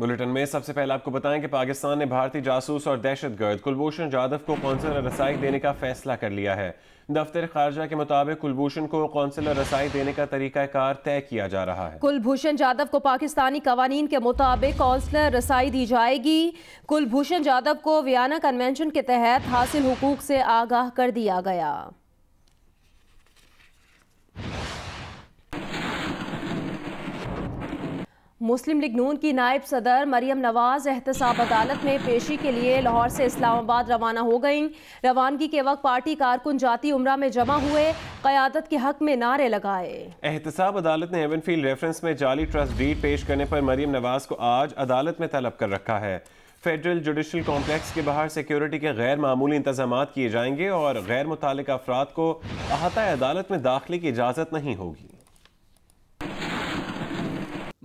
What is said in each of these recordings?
Bulletin में सबसे पहले आपको बताएं कि पाकिस्तान ने भारतीय जासूस और दहशतगर्द कुलभूषण जाधव को कौंसलर रसाई देने का फैसला कर लिया है। दफ्तर खारजा के मुताबिक कुलभूषण को कौंसलर रसाई देने का तरीकाकार तय किया जा रहा है। कुलभूषण जाधव को पाकिस्तानी कवानीन के मुताबिक कौंसलर रसाई दी जाएगी। कुलभूषण जाधव को वियना कन्वेंशन के तहत हासिल हुकूक से आगाह कर दिया गया। मुस्लिम लीग नून की नायब सदर मरियम नवाज एहतसाब अदालत में पेशी के लिए लाहौर से इस्लामाबाद रवाना हो गईं। रवानगी के वक्त पार्टी कारकुन जाती उम्रा में जमा हुए, क़यादत के हक में नारे लगाए। एहतसाब अदालत ने एवनफील्ड रेफरेंस में जाली ट्रस्ट डीड पेश करने पर मरियम नवाज को आज अदालत में तलब कर रखा है। फेडरल जुडिशल कॉम्प्लेक्स के बाहर सिक्योरिटी के गैर मामूली इंतजाम किए जाएंगे और गैर मुतालिका अफराद को अहाता अदालत में दाखिले की इजाज़त नहीं होगी।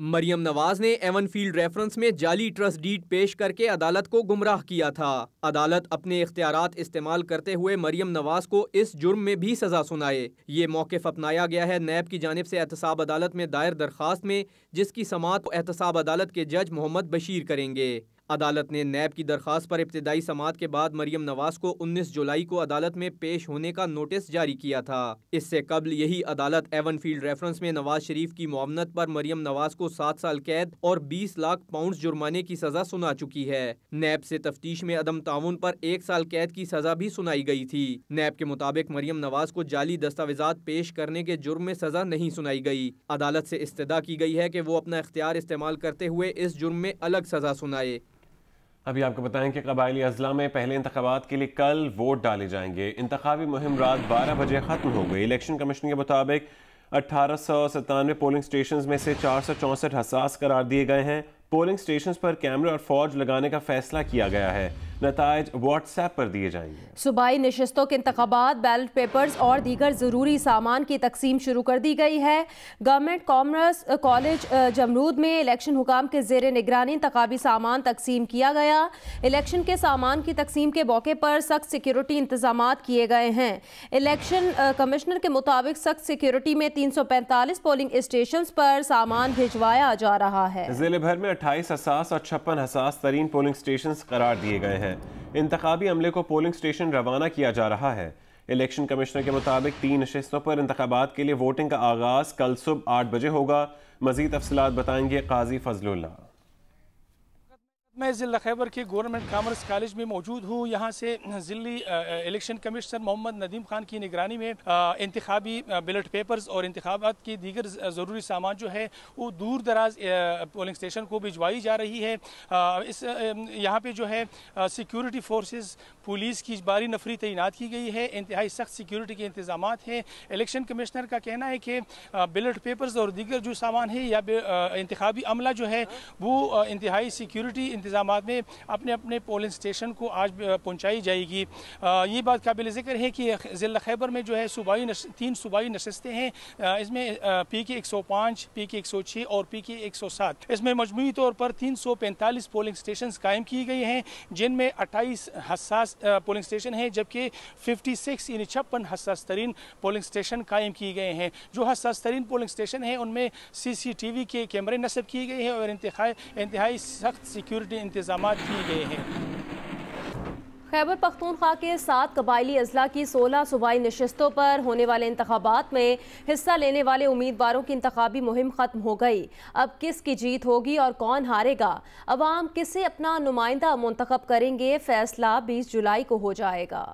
मरियम नवाज ने एवनफील्ड रेफरेंस में जाली ट्रस्ट डीड पेश करके अदालत को गुमराह किया था। अदालत अपने इख्तियारात इस्तेमाल करते हुए मरियम नवाज को इस जुर्म में भी सजा सुनाए। ये मौक़िफ़ अपनाया गया है नैब की जानिब से एहतसाब अदालत में दायर दरख्वास्त में, जिसकी समाअत एहतसाब अदालत के जज मोहम्मद बशीर करेंगे। अदालत ने नैब की दरख्वास्त पर इब्तिदाई समाअत के बाद मरियम नवाज को 19 जुलाई को अदालत में पेश होने का नोटिस जारी किया था। इससे कबल यही अदालत एवनफील्ड रेफरेंस में नवाज शरीफ की मुआवनत पर मरियम नवाज को 7 साल कैद और 20 लाख पाउंड जुर्माने की सजा सुना चुकी है। नैब से तफ्तीश में अदम ताउन पर 1 साल कैद की सजा भी सुनाई गई थी। नैब के मुताबिक मरियम नवाज को जाली दस्तावेजात पेश करने के जुर्म में सजा नहीं सुनाई गई। अदालत से इस्तदा की गई है कि वो अपना इख्तियार इस्तेमाल करते हुए इस जुर्म में अलग सजा सुनाए। अभी आपको बताएं कि कबायली अजला में पहले इंतखाबात के लिए कल वोट डाले जाएंगे। इंतखाबी मुहिम रात 12 बजे खत्म हो गई। इलेक्शन कमीशन के मुताबिक 1897 पोलिंग स्टेशन में से 464 हसास करार दिए गए हैं। पोलिंग स्टेशन पर कैमरे और फौज लगाने का फैसला किया गया है। नताइज व्हाट्सएप पर दिए जाएंगे। सूबाई नशस्तों के इंतखाबात, बैलेट पेपर्स और दीगर ज़रूरी सामान की तकसीम शुरू कर दी गई है। गवर्नमेंट कॉमर्स कॉलेज जमरूद में इलेक्शन हुकाम के ज़ेर निगरानी इंतखाबी सामान तकसीम किया गया। इलेक्शन के सामान की तकसीम के मौके पर सख्त सिक्योरिटी इंतजाम किए गए हैं। इलेक्शन कमिश्नर के मुताबिक सख्त सिक्योरिटी में 345 पोलिंग स्टेशन पर सामान भिजवाया जा रहा है। जिले भर में 28 हसास और 56 हसास तरीन पोलिंग स्टेशन करार दिए गए हैं। इंतखाबी अमले को पोलिंग स्टेशन रवाना किया जा रहा है। इलेक्शन कमिश्नर के मुताबिक 3 नशिस्तों पर इंतखाबात के लिए वोटिंग का आगाज कल सुबह 8 बजे होगा। मजीद तफसीलात बताएंगे काजी फजलुल्लाह। मैं ज़िला खैबर के गवर्नमेंट कॉमर्स कॉलेज में मौजूद हूँ। यहाँ से ज़िली इलेक्शन कमिश्नर मोहम्मद नदीम खान की निगरानी में इंतखाबी बैलेट पेपर्स और इंतखाबात की दीगर ज़रूरी सामान जो है वो दूर दराज पोलिंग स्टेशन को भिजवाई जा रही है। यहाँ पे जो है सिक्योरिटी फोर्सेस पुलिस की बारी नफरी तैनात की गई है। इंतहाई सख्त सिक्योरिटी के इंतजाम हैं। इलेक्शन कमिश्नर का कहना है कि बैलेट पेपर्स और दीगर जो सामान है या इंतखाबी अमला जो है वो इंतहाई सिक्योरिटी इंतजाम में अपने अपने पोलिंग स्टेशन को आज पहुंचाई जाएगी। ये बात काबिल ज़िक्र है कि ज़िला खैबर में जो है 3 सूबाई नशस्तें हैं। इसमें PK 105, PK 106 और PK 107, इसमें मजमूई तौर पर 345 पोलिंग स्टेशन कायम की गई हैं, जिनमें 28 हसास पोलिंग स्टेशन हैं, जबकि 56 यानी 56 हसास तरीन पोलिंग स्टेशन कायम किए गए हैं। जो हसास तरीन पोलिंग स्टेशन हैं उनमें CCTV के कैमरे नस्ब किए गए हैं और इंतहाई सख्त सिक्योरिटी इंतजाम किए गए हैं। खैबर पख्तूनख्वा के 7 कबायली अजला की 16 सूबाई नशस्तों पर होने वाले इंतखाबात में हिस्सा लेने वाले उम्मीदवारों की इंतखाबी मुहिम खत्म हो गई। अब किसकी जीत होगी और कौन हारेगा, अवाम किसे अपना नुमाइंदा मुंतखब करेंगे, फैसला 20 जुलाई को हो जाएगा।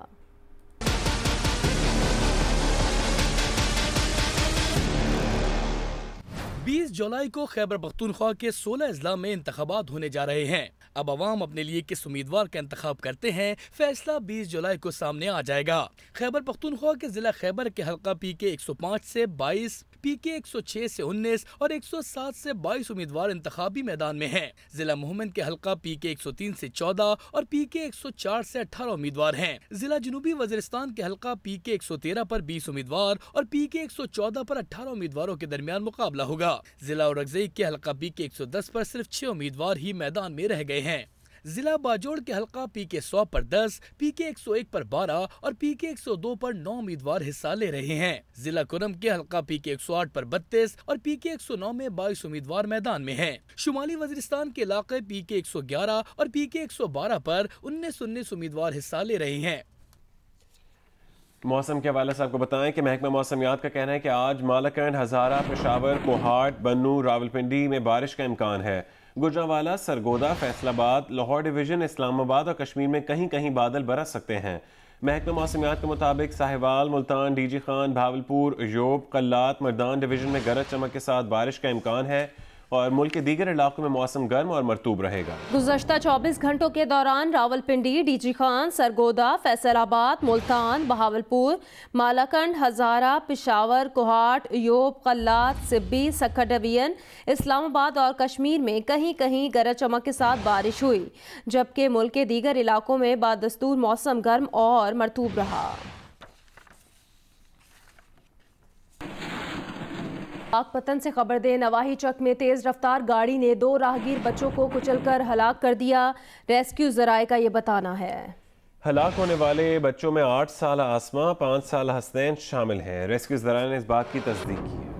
20 जुलाई को खैबर पख्तूनख्वा के 16 अजला में इंतखाबात होने जा रहे हैं। अब अवाम अपने लिए किस उम्मीदवार का इंतखाब करते हैं, फैसला 20 जुलाई को सामने आ जाएगा। खैबर पख्तूनख्वा के जिला खैबर के हल्का PK 105 से 22, PK 106 से 19 और 107 से 22 उम्मीदवार इंतखाबी मैदान में हैं। जिला मोहम्मद के हल्का PK 103 से 14 और PK 104 से 18 उम्मीदवार हैं। जिला जनूबी वजीरिस्तान के हल्का PK 113 पर 20 उम्मीदवार और PK 114 पर 18 उम्मीदवारों के दरमियान मुकाबला होगा। जिला औरंगजेब के हल्का PK 110 पर सिर्फ 6 उम्मीदवार ही मैदान में रह गए हैं। जिला बाजोड़ के हल्का PK 100 पर 10, PK 101 पर 12 और PK 102 पर 9 उम्मीदवार हिस्सा ले रहे हैं। जिला कुरम के हल्का PK 108 पर 32 और PK 109 में 22 उम्मीदवार मैदान में हैं। शुमाली वजीरिस्तान के इलाके PK 111 और PK 112 पर 19 उम्मीदवार हिस्सा ले रहे हैं। मौसम के हवाले से आपको बताएं कि महकमा मौसमियात का कहना है कि आज मालाकंड, हजारा, पेशावर, कोहाट, बन्नू, रावलपिंडी में बारिश का इम्कान है। गुजरांवाला, सरगोदा, फैसलाबाद, लाहौर डिवीजन, इस्लामाबाद और कश्मीर में कहीं कहीं बादल बरस सकते हैं। महकमा मौसमियात के मुताबिक साहिवाल, मुल्तान, डीजी खान, भावलपुर, योब, कल्लात, मर्दान डिवीजन में गरज चमक के साथ बारिश का इम्कान है और मुल्क के दीगर इलाकों में मौसम गर्म और मरतूब रहेगा। गुज़श्ता 24 घंटों के दौरान रावलपिंडी, डीजी खान, सरगोदा, फैसलाबाद, मुल्तान, बहावलपुर, मालाकंड, हजारा, पेशावर, कोहाट, योब, कल्लात, सिब्बी, सक्खर डिवीजन, इस्लामाबाद और कश्मीर में कहीं कहीं गरज चमक के साथ बारिश हुई, जबकि मुल्क के दीगर इलाकों में बादस्तूर मौसम गर्म और मरतूब रहा। पाकपतन से खबर दे, नवाही चक में तेज रफ्तार गाड़ी ने 2 राहगीर बच्चों को कुचलकर हलाक कर दिया। रेस्क्यू जराए का ये बताना है। हलाक होने वाले बच्चों में 8 साल आसमा, 5 साल हसनैन शामिल हैं। रेस्क्यू जराए ने इस बात की तस्दीक की है।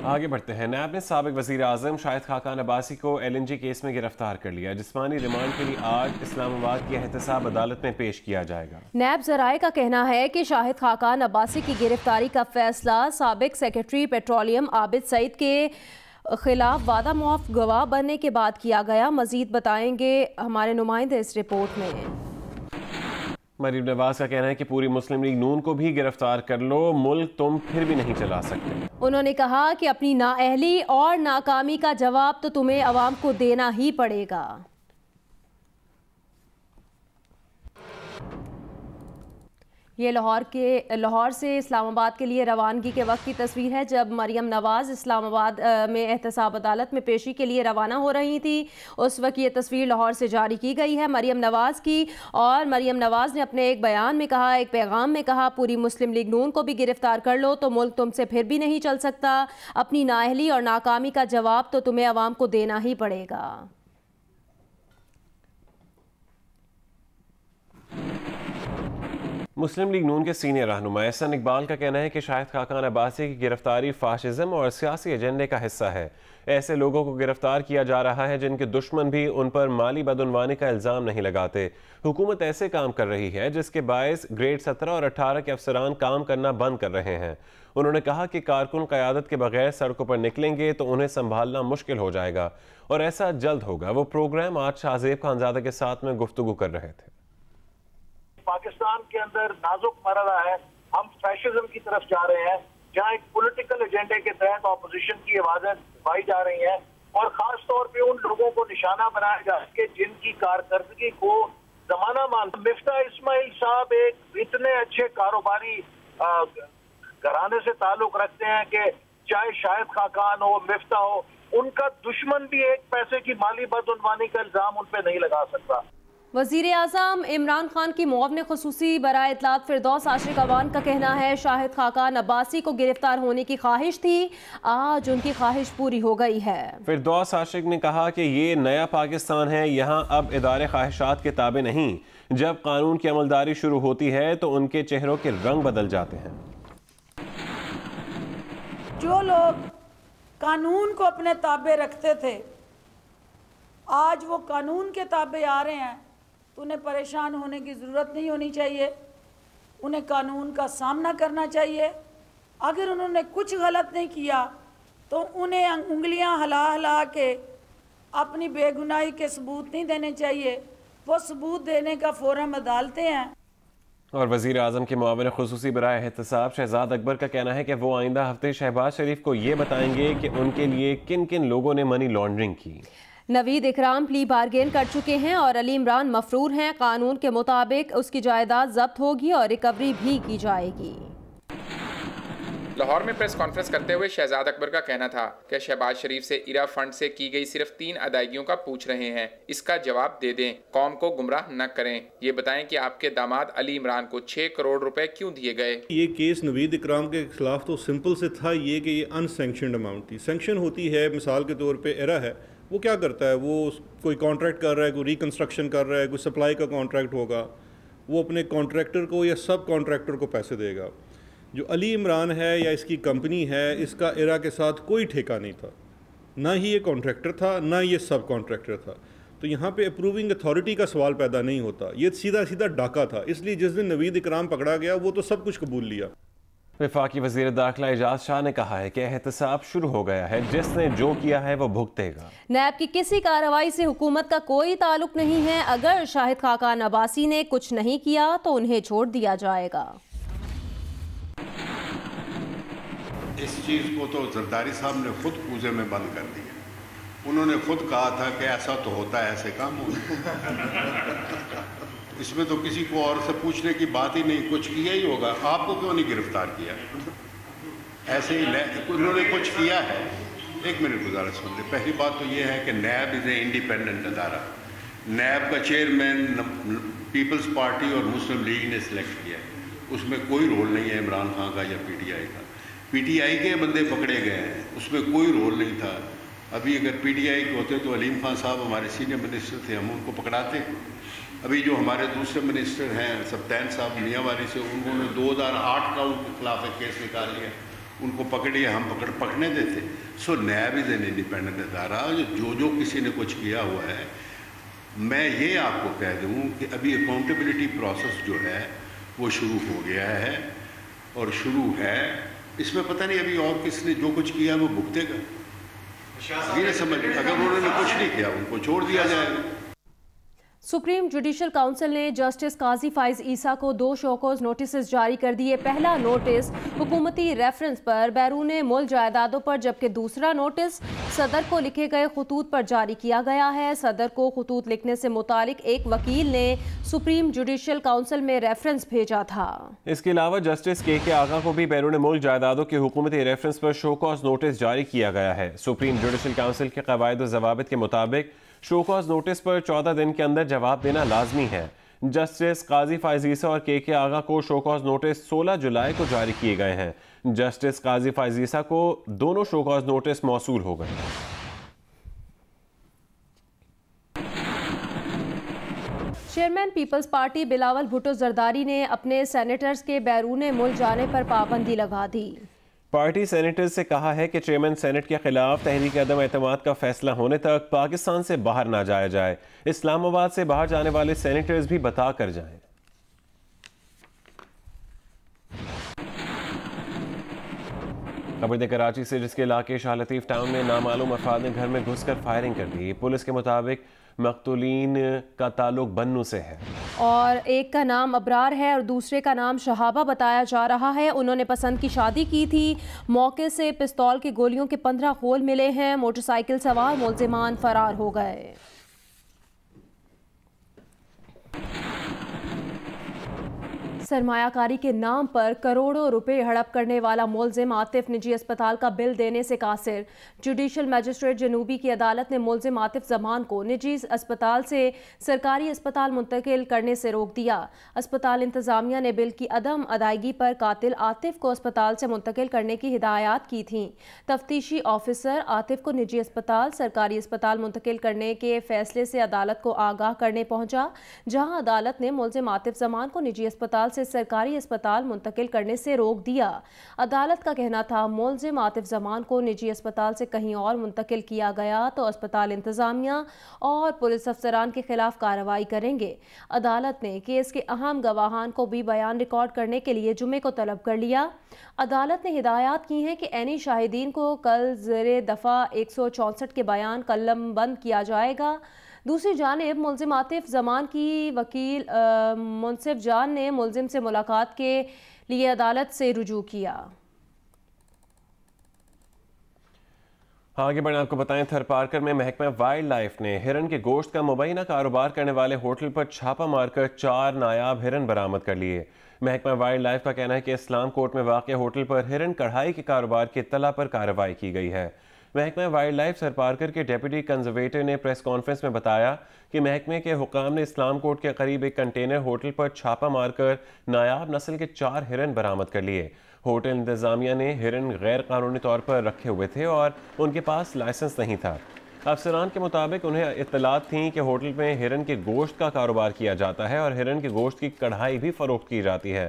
आगे बढ़ते हैं। नैब ने साबिक वजीर आजम शाहिद खाकान अब्बासी को LNG केस में गिरफ्तार कर लिया। जिस्मानी रिमांड के लिए आज इस्लामाबाद की एहतसाब अदालत में पेश किया जाएगा। नैब जराए का कहना है कि शाहिद खाकान अब्बासी की गिरफ्तारी का फैसला साबिक सेक्रेटरी पेट्रोलियम आबिद सईद के खिलाफ वादा मुआफ गवाह बनने के बाद किया गया। मजीद बताएंगे हमारे नुमाइंदे इस रिपोर्ट में। मरीम नवाज का कहना है कि पूरी मुस्लिम लीग नून को भी गिरफ्तार कर लो, मुल्क तुम फिर भी नहीं चला सकते। उन्होंने कहा कि अपनी नाअहली और नाकामी का जवाब तो तुम्हें अवाम को देना ही पड़ेगा। ये लाहौर से इस्लामाबाद के लिए रवानगी के वक्त की तस्वीर है, जब मरियम नवाज़ इस्लामाबाद में एहतसाब अदालत में पेशी के लिए रवाना हो रही थी। उस वक्त ये तस्वीर लाहौर से जारी की गई है मरियम नवाज़ की, और मरियम नवाज़ ने अपने एक बयान में कहा, एक पैगाम में कहा, पूरी मुस्लिम लीग नून को भी गिरफ्तार कर लो तो मुल्क तुमसे फिर भी नहीं चल सकता। अपनी नाअहली और नाकामी का जवाब तो तुम्हें अवाम को देना ही पड़ेगा। मुस्लिम लीग नून के सीनियर रहनुमा एहसन इकबाल का कहना है कि शाहिद खाकान अब्बासी की गिरफ्तारी फाशिज्म और सियासी एजेंडे का हिस्सा है। ऐसे लोगों को गिरफ्तार किया जा रहा है जिनके दुश्मन भी उन पर माली बदउनवानी का इल्ज़ाम नहीं लगाते। हुकूमत ऐसे काम कर रही है जिसके बायस ग्रेड 17 और 18 के अफसरान काम करना बंद कर रहे हैं। उन्होंने कहा कि कारकुन क़यादत के बगैर सड़कों पर निकलेंगे तो उन्हें संभालना मुश्किल हो जाएगा और ऐसा जल्द होगा। वो प्रोग्राम आज शाहजेब खानजादा के साथ में गुफ्तगू कर रहे थे। पाकिस्तान के अंदर नाजुक मरहला है, हम फैशिज्म की तरफ जा रहे हैं, जहां एक पॉलिटिकल एजेंडे के तहत ऑपोजिशन की आवाजें दबाई जा रही हैं और खास तौर पे उन लोगों को निशाना बनाया जा सके जिनकी कारकर्दगी को जमाना मानता। मिफ्ता इस्माइल साहब एक इतने अच्छे कारोबारी घराने से ताल्लुक रखते हैं कि चाहे शाहिद खाकान हो, मिफ्ता हो, उनका दुश्मन भी एक पैसे की माली बदउनवानी का इल्जाम उन पर नहीं लगा सकता। वज़ीर आज़म इमरान खान की मुआविन ख़ुसूसी बराए इत्तलात फिरदौस आशिक अवान का कहना है, शाहिद खाकान अब्बासी को गिरफ्तार होने की ख्वाहिश थी, आज उनकी ख्वाहिश पूरी हो गई है। फिरदौस आशिक ने कहा कि ये नया पाकिस्तान है, यहाँ अब इदारे ख्वाहिशात के ताबे नहीं। जब कानून की अमलदारी शुरू होती है तो उनके चेहरों के रंग बदल जाते हैं। जो लोग कानून को अपने ताबे रखते थे, आज वो कानून के ताबे आ रहे हैं तो उन्हें परेशान होने की ज़रूरत नहीं होनी चाहिए। उन्हें कानून का सामना करना चाहिए। अगर उन्होंने कुछ गलत नहीं किया तो उन्हें उंगलियां हिला हिला के अपनी बेगुनाही के सबूत नहीं देने चाहिए। वो सबूत देने का फोरम अदालतें हैं। और वज़ीर आज़म के मुआविन ख़ुसूसी बराए एहतसाब शहजाद अकबर का कहना है कि वो आइंदा हफ्ते शहबाज शरीफ को ये बताएंगे कि उनके लिए किन किन लोगों ने मनी लॉन्ड्रिंग की। नवीद इकराम प्ली बारगेन कर चुके हैं और अली इमरान मफरूर हैं। कानून के मुताबिक उसकी जायदाद जब्त होगी और रिकवरी भी की जाएगी। लाहौर में प्रेस कॉन्फ्रेंस करते हुए शहजाद अकबर का कहना था कि शहबाज शरीफ से इरा फंड से की गई सिर्फ 3 अदायगियों का पूछ रहे हैं, इसका जवाब दे दें, कौम को गुमराह न करें। ये बताएं कि आपके दामाद अली इमरान को 6 करोड़ रुपए क्यों दिए गए। ये केस नवीद इकराम के खिलाफ तो सिंपल से था ये कि ये अनसेंक्शनड अमाउंट थी। सेंक्शन होती है, मिसाल के तौर पर इरा है, वो क्या करता है, वो कोई कॉन्ट्रैक्ट कर रहा है, कोई रिकन्स्ट्रक्शन कर रहा है, कोई सप्लाई का कॉन्ट्रैक्ट होगा, वो अपने कॉन्ट्रैक्टर को या सब कॉन्ट्रैक्टर को पैसे देगा। जो अली इमरान है या इसकी कंपनी है, इसका इरा के साथ कोई ठेका नहीं था, ना ही ये कॉन्ट्रैक्टर था, ना ये सब कॉन्ट्रैक्टर था। तो यहाँ पे अप्रूविंग अथॉरिटी का सवाल पैदा नहीं होता, ये सीधा सीधा डाका था। इसलिए जिस दिन नवीद इकराम पकड़ा गया वो तो सब कुछ कबूल लिया। वफाकी वज़ीर दाखिला एजाज शाह ने कहा है कि एहतसाब शुरू हो गया है, जिसने जो किया है वो भुगतेगा। नैब की किसी कार्रवाई से हुकूमत का कोई ताल्लुक नहीं है। अगर शाहिद खाकान अब्बासी ने कुछ नहीं किया तो उन्हें छोड़ दिया जाएगा। इस चीज़ को तो जरदारी साहब ने खुद पूजे में बंद कर दिया। उन्होंने खुद कहा था कि ऐसा तो होता है, ऐसे काम होता इसमें तो किसी को और से पूछने की बात ही नहीं, कुछ किया ही होगा। आपको क्यों नहीं गिरफ्तार किया? ऐसे ही उन्होंने कुछ किया है। एक मिनट गुजारिश सुन ले। पहली बात तो ये है कि नैब इज़ ए इंडिपेंडेंट अदारा। नैब का चेयरमैन पीपल्स पार्टी और मुस्लिम लीग ने सिलेक्ट किया है, उसमें कोई रोल नहीं है इमरान खान का या PTI का। PTI के बंदे पकड़े गए हैं, उसमें कोई रोल नहीं था। अभी अगर PTI के होते तो अलीम खान साहब हमारे सीनियर मिनिस्टर थे, हम उनको पकड़ाते। अभी जो हमारे दूसरे मिनिस्टर हैं सब्तैन साहब मियांवारी से, उन्होंने 2008 का उनके खिलाफ एक केस निकाल लिया, उनको पकड़िए, हम पकड़ने देते। सो नैब इज़ एन इंडिपेंडेंट अदारा। जो किसी ने कुछ किया हुआ है, मैं ये आपको कह दूँ कि अभी अकाउंटेबिलिटी प्रोसेस जो है वो शुरू हो गया है और शुरू है। इसमें पता नहीं अभी और किसने जो कुछ किया वो भुगतेगा। ये समझ, अगर उन्होंने कुछ नहीं किया उनको छोड़ दिया जाएगा। सुप्रीम जुडिशल काउंसिल ने जस्टिस काजी फाइज ईसा को 2 शोकॉज नोटिस जारी कर दिए। पहला नोटिस हुकूमती रेफरेंस पर बैरून मुल्क जायदादों पर, जबकि दूसरा नोटिस सदर को लिखे गए खतूत पर जारी किया गया है। सदर को खतूत लिखने से मुतालिक एक वकील ने सुप्रीम जुडिशल काउंसिल में रेफरेंस भेजा था। इसके अलावा जस्टिस के आगा को भी बैरून मुल्क जायदादों के हुकूमती रेफरेंस पर शोकॉज नोटिस जारी किया गया है। सुप्रीम जुडिशल काउंसिल के कवायद व ज़वाबित के मुताबिक शोकॉज नोटिस पर 14 दिन के अंदर जवाब देना लाजमी है। जस्टिस काजी फाइज ईसा और के आगा को शोकॉज नोटिस 16 जुलाई को जारी किए गए हैं। जस्टिस काजी फाइज ईसा को दोनों शोकॉज नोटिस मौसूल हो गए। चेयरमैन पीपल्स पार्टी बिलावल भुट्टो जरदारी ने अपने सेनेटर्स के बैरून मुल्क जाने पर पाबंदी लगा दी। पार्टी सेनेटर्स से कहा है कि चेयरमैन सेनेट के खिलाफ तहरीक अदम एतमाद का फैसला होने तक पाकिस्तान से बाहर ना जाया जाए। इस्लामाबाद से बाहर जाने वाले सेनेटर्स भी बता कर जाएं। खबर दे कराची से, जिसके इलाके शाह लतीफ टाउन में नामालूम अफराद ने घर में घुसकर फायरिंग कर दी। पुलिस के मुताबिक मकतूलीन का ताल्लुक बन्नू से है और एक का नाम अबरार है और दूसरे का नाम शहाबा बताया जा रहा है। उन्होंने पसंद की शादी की थी। मौके से पिस्तौल की गोलियों के 15 खोल मिले हैं। मोटरसाइकिल सवार मुल्जिमान फरार हो गए। सरमायाकारी के नाम पर करोड़ों रुपए हड़प करने वाला मुल्जिम आतिफ निजी अस्पताल का बिल देने से कासिर। जुडिशल मजिस्ट्रेट जनूबी की अदालत ने मुल्जिम आतिफ जमान को निजी अस्पताल से सरकारी अस्पताल मुंतकिल करने से रोक दिया। अस्पताल इंतजामिया ने बिल की अदम अदायगी पर कातिल आतिफ को अस्पताल से मुंतकिल करने की हिदायत की थी। तफ्तीशी ऑफिसर आतिफ को निजी अस्पताल सरकारी अस्पताल मुंतकिल करने के फैसले से अदालत को आगाह करने पहुंचा, जहां अदालत ने मुल्जिम आतिफ जमान को निजी अस्पताल से सरकारी अस्पताल मुंतकिल करने से रोक दिया। अदालत का कहना था मुल्जिम आतिफ जमान को निजी अस्पताल से कहीं और मुंतकिल किया गया तो अस्पताल इंतजामिया और पुलिस अफसरान के खिलाफ कार्रवाई करेंगे। अदालत ने केस के अहम गवाहान को भी बयान रिकॉर्ड करने के लिए जुमे को तलब कर लिया। अदालत ने हिदायत की है कि ऐनी शाहिदीन को कल ज़ेरे दफ़ा 164 के बयान कलम बंद किया जाएगा। दूसरी जानिब मुल्जिम आतिफ जमान की वकील मुनसिफ जान ने मुल्जिम से मुलाकात के लिए अदालत से रुजू किया। आगे बढ़े आपको बताएं, थरपारकर में महकमा वाइल्ड लाइफ ने हिरन के गोश्त का मुबैना कारोबार करने वाले होटल पर छापा मारकर 4 नायाब हिरन बरामद कर लिए। महकमा वाइल्ड लाइफ का कहना है कि इस्लाम कोर्ट में वाक़ होटल पर हिरन कढ़ाई के कारोबार की इत्तला पर कार्रवाई की गई है। महकमा वाइल्ड लाइफ सरपारकर के डेप्यूटी कंजर्वेटर ने प्रेस कॉन्फ्रेंस में बताया कि महकमे के हुकाम ने इस्लाम कोर्ट के करीब एक कंटेनर होटल पर छापा मारकर नायाब नस्ल के 4 हिरन बरामद कर लिए। होटल इंतजामिया ने हिरन गैर कानूनी तौर पर रखे हुए थे और उनके पास लाइसेंस नहीं था। अफसरान के मुताबिक उन्हें इत्तलात थी कि होटल में हिरन के गोश्त का कारोबार किया जाता है और हिरन के गोश्त की कढ़ाई भी फरोख्त की जाती है।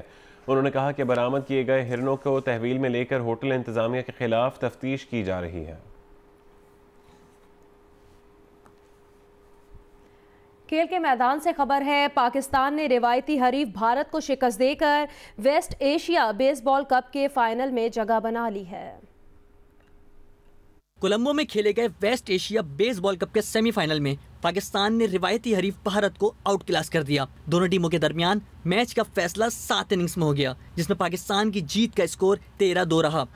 उन्होंने कहा कि बरामद किए गए हिरनों को तहवील में लेकर होटल इंतजामिया के खिलाफ तफ्तीश की जा रही है। खेल के मैदान से खबर है, पाकिस्तान ने रिवायती हरीफ भारत को शिकस्त देकर वेस्ट एशिया बेसबॉल कप के फाइनल में जगह बना ली है। कोलंबो में खेले गए वेस्ट एशिया बेसबॉल कप के सेमीफाइनल में पाकिस्तान ने रिवायती हरीफ भारत को आउट क्लास कर दिया। दोनों टीमों के दरमियान मैच का फैसला 7 इनिंग्स में हो गया, जिसमें पाकिस्तान की जीत का स्कोर 13-2 रहा।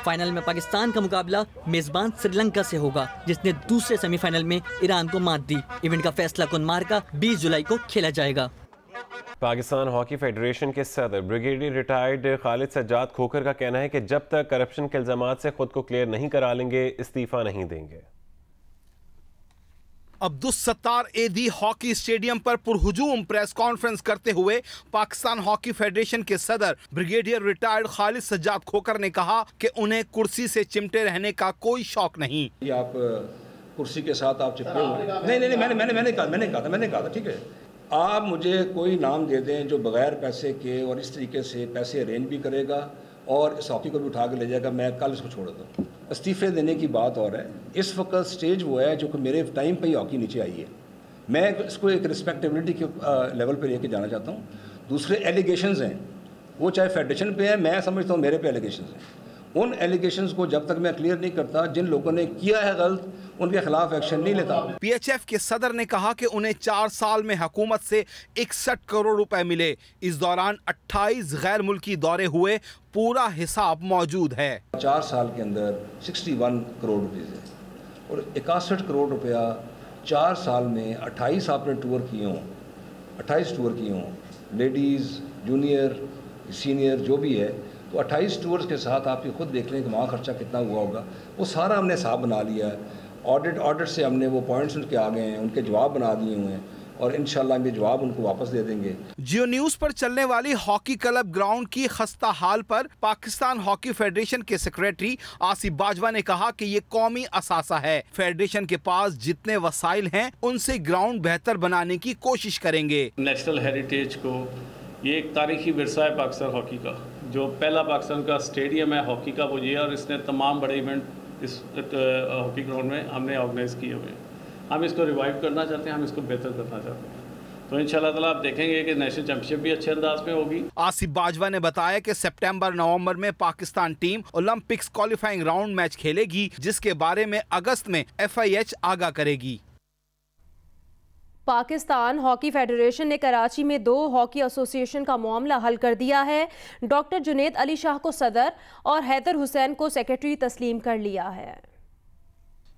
फाइनल में पाकिस्तान का मुकाबला मेजबान श्रीलंका से होगा, जिसने दूसरे सेमीफाइनल में ईरान को मात दी। इवेंट का फैसला कुनमार्का 20 जुलाई को खेला जाएगा। पाकिस्तान हॉकी फेडरेशन के सदर ब्रिगेडियर रिटायर्ड खालिद सज्जाद खोखर का कहना है कि जब तक करप्शन के इल्जामात से खुद को क्लियर नहीं करा लेंगे, इस्तीफा नहीं देंगे। अब्दुस सत्तार एदी हॉकी स्टेडियम पर पुरहुजूम प्रेस कॉन्फ्रेंस करते हुए पाकिस्तान हॉकी फेडरेशन के सदर ब्रिगेडियर रिटायर्ड खालिद सज्जाद खोखर ने कहा कि उन्हें कुर्सी से चिमटे रहने का कोई शौक नहीं। आप कुर्सी के साथ आप चिपके हुए नहीं, मैंने कहा था ठीक है, आप मुझे कोई नाम दे दें जो बगैर पैसे के और इस तरीके से पैसे अरेंज भी करेगा और इस हॉकी को भी उठा के ले जाएगा, मैं कल इसको छोड़ देता हूँ। इस्तीफे देने की बात और है, इस वक्त स्टेज वो है जो कि मेरे टाइम पे ही हॉकी नीचे आई है। मैं इसको एक रिस्पेक्टेबिलिटी के लेवल पे लेके जाना चाहता हूँ। दूसरे एलिगेशंस हैं, वो चाहे फेडरेशन पे है, मैं समझता हूँ मेरे पे एलिगेशंस हैं। उन एलिगेशंस को जब तक मैं क्लियर नहीं करता, जिन लोगों ने किया है गलत, उनके खिलाफ एक्शन नहीं लेता। पीएचएफ के सदर ने कहा कि उन्हें 4 साल में हुकूमत से 61 करोड़ रुपए मिले। इस दौरान 28 गैर मुल्की दौरे हुए, पूरा हिसाब मौजूद है। 4 साल के अंदर 61 करोड़ रुपये है और 61 करोड़ रुपया 4 साल में 28 आपने टूर किए हों, 28 टूर किए हों, लेडीज़, जूनियर, सीनियर जो भी है, तो 28 टूर्स के साथ आप ये खुद देख लें कि वहाँ खर्चा कितना हुआ होगा। वो सारा हमने हिसाब बना लिया है। ऑडिट से हमने वो पॉइंट्स उनके आ गए हैं, उनके जवाब बना दिए हुए हैं और इंशाल्लाह हम ये जवाब उनको वापस दे देंगे। जियो न्यूज़ पर चलने वाली हॉकी क्लब ग्राउंड की खस्ता हाल पर पाकिस्तान हॉकी फेडरेशन के सेक्रेटरी आसिफ बाजवा ने कहा कि ये कौमी असासा है। फेडरेशन के पास जितने वसाइल हैं उनसे ग्राउंड बेहतर बनाने की कोशिश करेंगे। नेशनल हेरिटेज को, ये एक तारीखी विरसा है पाकिस्तान हॉकी का। जो पहला पाकिस्तान का स्टेडियम है हॉकी का वो ये, और इसने तमाम बड़े इवेंट इस हॉकी ग्राउंड में हमने ऑर्गेनाइज़ किए हुए हैं। हम इसको रिवाइव करना चाहते हैं, हम इसको बेहतर करना चाहते हैं। तो इंशाल्लाह ताला आप देखेंगे कि नेशनल चैंपियनशिप भी अच्छे अंदाज में होगी। आसिफ बाजवा ने बताया कि सितंबर-नवंबर में Pakistan team Olympics qualifying round match खेलेगी, जिसके बारे में अगस्त में FIH आगाह करेगी। पाकिस्तान हॉकी फेडरेशन ने कराची में 2 हॉकी एसोसिएशन का मामला हल कर दिया है। डॉक्टर जुनैद अली शाह को सदर और हैदर हुसैन को सेक्रेटरी तस्लीम कर लिया है।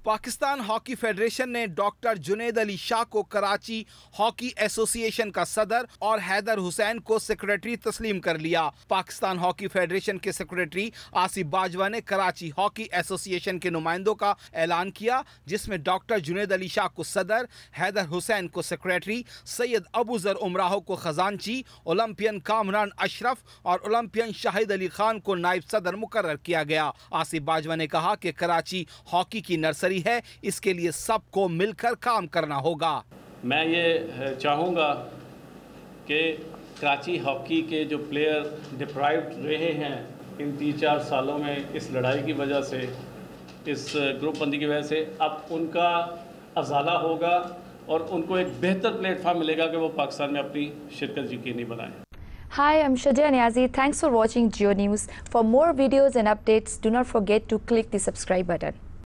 पाकिस्तान हॉकी फेडरेशन ने डॉक्टर जुनैद अली शाह को कराची हॉकी एसोसिएशन का सदर और हैदर हुसैन को सेक्रेटरी तस्लीम कर लिया। पाकिस्तान हॉकी फेडरेशन के सेक्रेटरी आसिफ बाजवा ने कराची हॉकी एसोसिएशन के नुमाइंदों का ऐलान किया, जिसमें डॉक्टर जुनैद अली शाह को सदर, हैदर हुसैन को सेक्रेटरी, सैयद अबू जर उमराहो को खजानची, ओलंपियन कामरान अशरफ और ओलंपियन शाहिद अली खान को नायब सदर मुकर्रर किया गया। आसिफ बाजवा ने कहा कि कराची हॉकी की नर्सरी है, इसके लिए सबको मिलकर काम करना होगा। मैं ये चाहूँगा कि कराची हॉकी के जो प्लेयर डिप्राइव्ड रहे हैं इन 3-4 सालों में इस लड़ाई की वजह से, इस ग्रुप बंदी की वजह से, अब उनका अजाला होगा और उनको एक बेहतर प्लेटफॉर्म मिलेगा कि वो पाकिस्तान में अपनी शिरकत यकीनी बनाएं। Hi, I'm Shadia Niazi. Thanks for watching Geo News. For more videos and updates, do not forget to click the subscribe button.